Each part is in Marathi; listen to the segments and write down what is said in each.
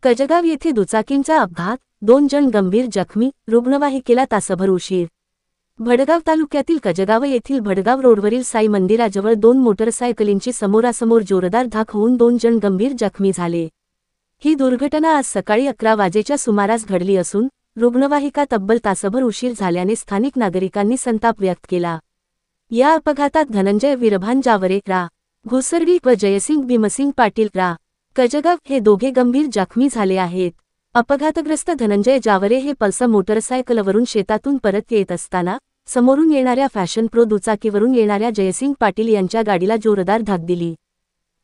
कजगाव येथे दुचाकींचा अपघात, 2 जण गंभीर जखमी, रुग्णवाहिकेला तासभर उशीर। भडगाव तालुक्यातील कजगाव येथील भडगाव रोडवरील साई मंदिराजवळ 2 मोटरसायकलींची समोरासमोर जोरदार धडक होऊन 2 जण गंभीर जखमी झाले। ही दुर्घटना आज सकाळी 11 वाजेच्या सुमारास घडली असून रुग्णवाहिका तब्बल तासभर उशीर झाल्याने स्थानिक नागरिकांनी संताप व्यक्त केला। या अपघातात धनंजय विरभान जावरे रा. घुसरडी व जयसिंग भीमसिंग पाटील रा. कजगाव हे दोघे गंभीर जखमी झाले आहेत। अपघातग्रस्त धनंजय जावरे हे पल्सर मोटरसायकलवरून शेतातून परत येत असताना समोरून येणाऱ्या फॅशन प्रो दुचाकीवरून येणाऱ्या जयसिंग पाटील यांच्या गाडीला जोरदार धडक दिली।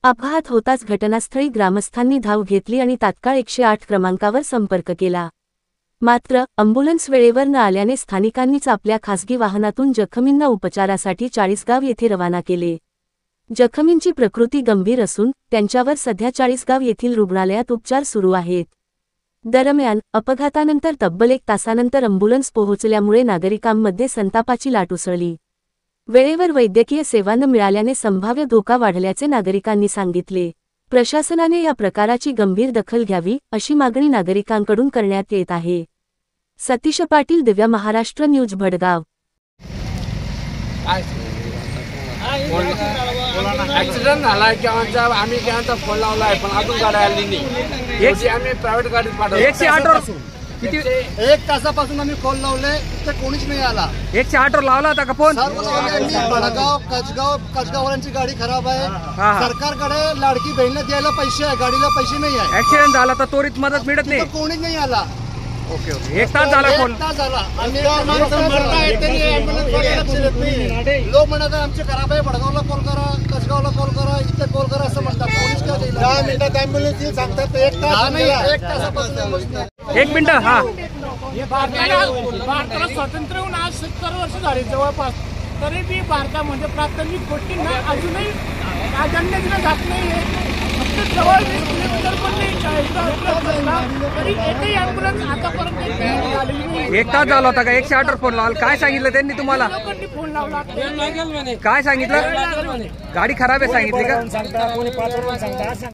अपघात होताच घटनास्थळी ग्रामस्थांनी धाव घेतली आणि तात्काळ 108 क्रमांकावर संपर्क केला। मात्र अँब्युलन्स वेळेवर न आल्याने स्थानिकांनीच आपल्या खासगी वाहनातून जखमींना उपचारासाठी चाळीसगाव येथे रवाना केले। जखमींची प्रकृती गंभीर असून त्यांच्यावर सध्या चाळीसगाव येथील रुग्णालयात उपचार सुरू आहेत। दरम्यान अपघातानंतर तब्बल 1 तासानंतर अँब्युलन्स पोहोचल्यामुळे नागरिकांमध्ये संतापाची लाट उसळली। वेळेवर वैद्यकीय सेवा न मिळाल्याने संभाव्य धोका वाढल्याचे नागरिकांनी सांगितले। प्रशासनाने या प्रकाराची गंभीर दखल घ्यावी अशी मागणी नागरिकांकडून करण्यात येत आहे। सतीश पाटील, दिव्य महाराष्ट्र न्यूज, भडगाव। ऍक्सिडेंट झाला की आम्ही केव्हाचा फोन लावलाय पण अजून गाडी आली नाही। आम्ही प्रायव्हेट गाडीत पाठवली। 108 वर किती 1 तासापासून आम्ही फोन लावले तर कोणीच नाही आला। 108 वर लावला होता का फोन? भडगाव कजगाववाल्यांची गाडी खराब आहे। सरकारकडे लाडकी बहिणीला द्यायला पैसे आहे, गाडीला पैसे नाही आहे। ऍक्सिडेंट झाला तर त्वरित मदत मिळत नाही, कोणीच नाही आला। ओके ओके 1 तास झाला फोन। 1 तास झाला। लोक म्हणतात आमचे खराब आहे, भडगावला कॉल करा, कजगावला कॉल करा, इथे कॉल करा असं म्हणतात। कोणीच काय देईल? 10 मिनिटात ॲम्ब्युलन्स येईल सांगतात। 1 तास नाही, 1 तासापासून 1 मिनिट। हा, भारताला स्वातंत्र्य होऊन आज 70 वर्ष झाली जवळपास, तरी बी भारतामध्ये प्राथमिक गोष्टींना अजूनही प्राधान्य दिलं जात नाही। फक्त जवळ 20 किलोमीटर पण नाही, 40 तरी एकही ॲम्ब्युलन्स आतापर्यंत 1 तास झाला होता का? 108 वर फोन लावला, काय सांगितलं त्यांनी तुम्हाला? लोकांनी फोन लावला, काय सांगितलं? गाडी खराब आहे सांगितली का?